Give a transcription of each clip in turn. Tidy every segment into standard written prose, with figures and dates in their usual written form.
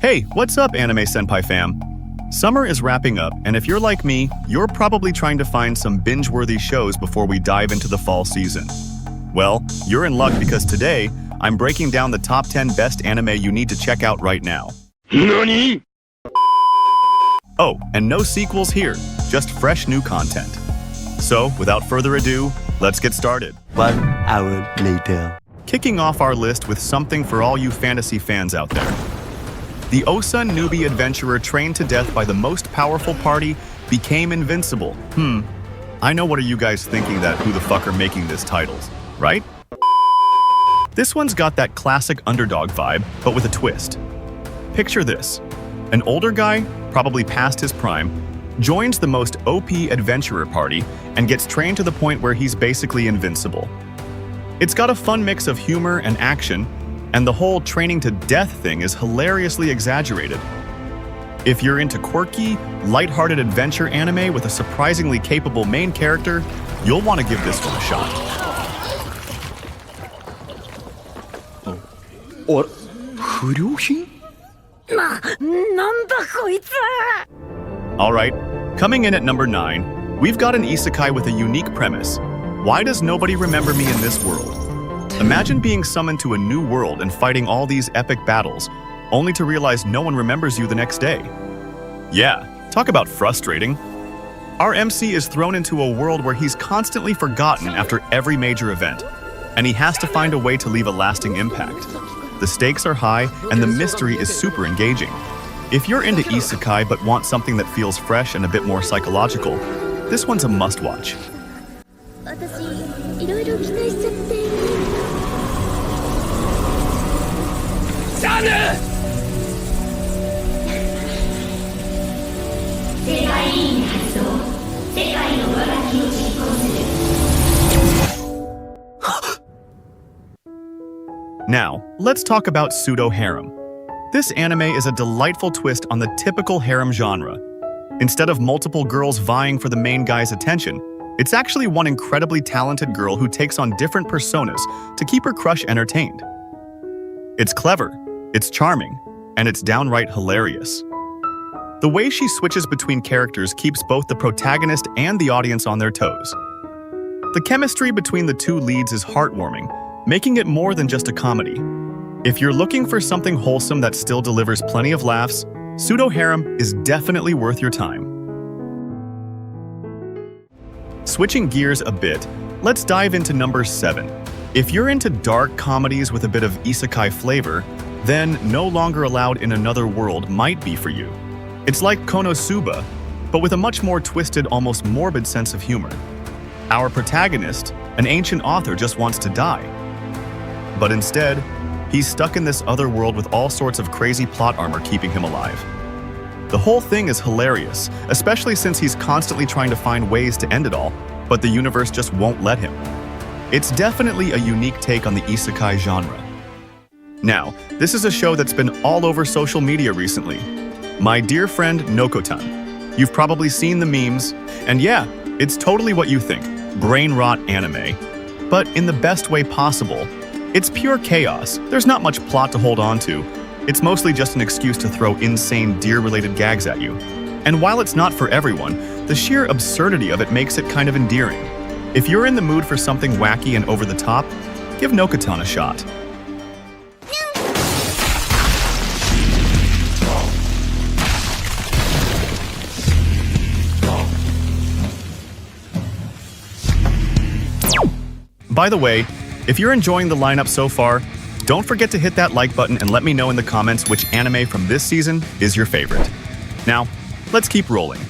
Hey, what's up, Anime Senpai fam? Summer is wrapping up, and if you're like me, you're probably trying to find some binge-worthy shows before we dive into the fall season. Well, you're in luck because today, I'm breaking down the top 10 best anime you need to check out right now. NANI?! Oh, and no sequels here, just fresh new content. So, without further ado, let's get started. 1 hour later. Kicking off our list with something for all you fantasy fans out there. The Osun newbie adventurer trained to death by the most powerful party became invincible. I know, what are you guys thinking, that who the fuck are making this titles, right? This one's got that classic underdog vibe, but with a twist. Picture this. An older guy, probably past his prime, joins the most OP adventurer party and gets trained to the point where he's basically invincible. It's got a fun mix of humor and action, and the whole training to death thing is hilariously exaggerated. If you're into quirky, lighthearted adventure anime with a surprisingly capable main character, you'll want to give this one a shot. Or 不良品? Alright, coming in at number 9, we've got an isekai with a unique premise. Why does nobody remember me in this world? Imagine being summoned to a new world and fighting all these epic battles, only to realize no one remembers you the next day. Yeah, talk about frustrating. Our MC is thrown into a world where he's constantly forgotten after every major event, and he has to find a way to leave a lasting impact. The stakes are high, and the mystery is super engaging. If you're into isekai but want something that feels fresh and a bit more psychological, this one's a must-watch. Now, let's talk about pseudo-harem. This anime is a delightful twist on the typical harem genre. Instead of multiple girls vying for the main guy's attention, it's actually one incredibly talented girl who takes on different personas to keep her crush entertained. It's clever, it's charming, and it's downright hilarious. The way she switches between characters keeps both the protagonist and the audience on their toes. The chemistry between the two leads is heartwarming, making it more than just a comedy. If you're looking for something wholesome that still delivers plenty of laughs, pseudo-harem is definitely worth your time. Switching gears a bit, let's dive into number 7. If you're into dark comedies with a bit of isekai flavor, then No Longer Allowed in Another World might be for you. It's like Konosuba, but with a much more twisted, almost morbid sense of humor. Our protagonist, an ancient author, just wants to die. But instead, he's stuck in this other world with all sorts of crazy plot armor keeping him alive. The whole thing is hilarious, especially since he's constantly trying to find ways to end it all, but the universe just won't let him. It's definitely a unique take on the isekai genre. Now, this is a show that's been all over social media recently. My dear friend Nokotan. You've probably seen the memes, and yeah, it's totally what you think, brain rot anime. But in the best way possible. It's pure chaos, there's not much plot to hold on to. It's mostly just an excuse to throw insane deer-related gags at you. And while it's not for everyone, the sheer absurdity of it makes it kind of endearing. If you're in the mood for something wacky and over the top, give Nokotan a shot. By the way, if you're enjoying the lineup so far, don't forget to hit that like button and let me know in the comments which anime from this season is your favorite. Now, let's keep rolling.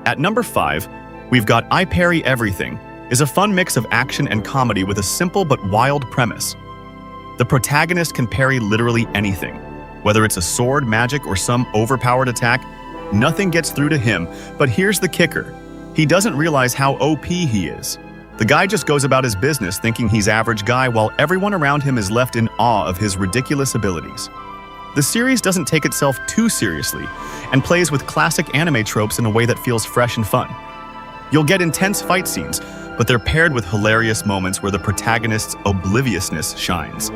At number 5, we've got I Parry Everything, is a fun mix of action and comedy with a simple but wild premise. The protagonist can parry literally anything. Whether it's a sword, magic, or some overpowered attack, nothing gets through to him, but here's the kicker. He doesn't realize how OP he is. The guy just goes about his business thinking he's average guy while everyone around him is left in awe of his ridiculous abilities. The series doesn't take itself too seriously and plays with classic anime tropes in a way that feels fresh and fun. You'll get intense fight scenes, but they're paired with hilarious moments where the protagonist's obliviousness shines.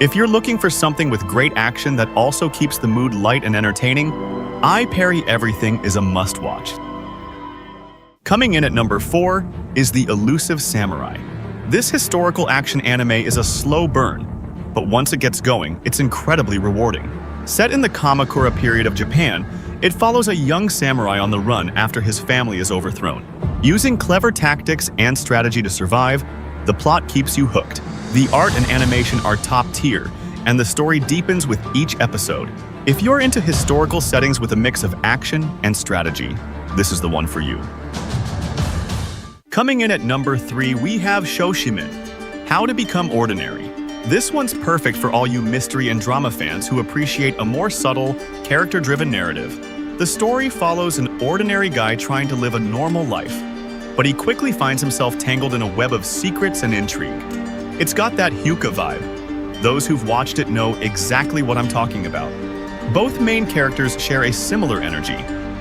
If you're looking for something with great action that also keeps the mood light and entertaining, I Parry Everything is a must-watch. Coming in at number 4 is The Elusive Samurai. This historical action anime is a slow burn, but once it gets going, it's incredibly rewarding. Set in the Kamakura period of Japan, it follows a young samurai on the run after his family is overthrown. Using clever tactics and strategy to survive, the plot keeps you hooked. The art and animation are top tier, and the story deepens with each episode. If you're into historical settings with a mix of action and strategy, this is the one for you. Coming in at number 3, we have Shoshimin, How to Become Ordinary. This one's perfect for all you mystery and drama fans who appreciate a more subtle, character-driven narrative. The story follows an ordinary guy trying to live a normal life, but he quickly finds himself tangled in a web of secrets and intrigue. It's got that Hyuka vibe. Those who've watched it know exactly what I'm talking about. Both main characters share a similar energy,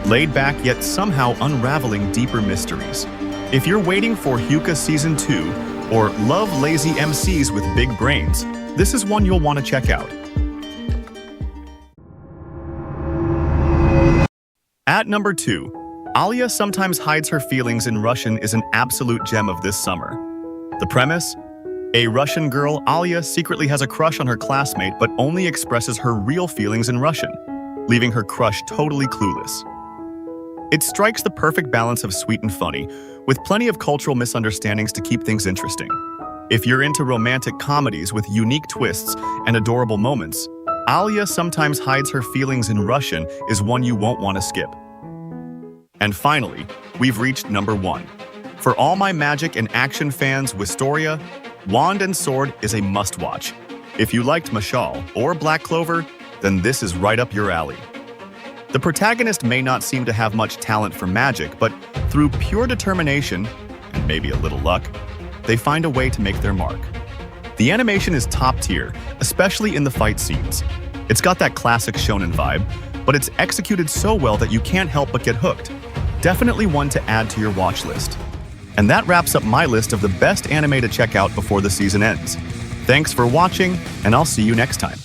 laid back yet somehow unraveling deeper mysteries. If you're waiting for Hyuka Season 2 or love lazy MCs with big brains, this is one you'll want to check out. At number 2, Alia Sometimes Hides Her Feelings in Russian is an absolute gem of this summer. The premise? A Russian girl, Alia, secretly has a crush on her classmate but only expresses her real feelings in Russian, leaving her crush totally clueless. It strikes the perfect balance of sweet and funny, with plenty of cultural misunderstandings to keep things interesting. If you're into romantic comedies with unique twists and adorable moments, Alia Sometimes Hides Her Feelings in Russian is one you won't want to skip. And finally, we've reached number 1. For all my magic and action fans, Wistoria, Wand and Sword is a must-watch. If you liked Mashal or Black Clover, then this is right up your alley. The protagonist may not seem to have much talent for magic, but through pure determination, and maybe a little luck, they find a way to make their mark. The animation is top tier, especially in the fight scenes. It's got that classic shonen vibe, but it's executed so well that you can't help but get hooked. Definitely one to add to your watch list. And that wraps up my list of the best anime to check out before the season ends. Thanks for watching, and I'll see you next time.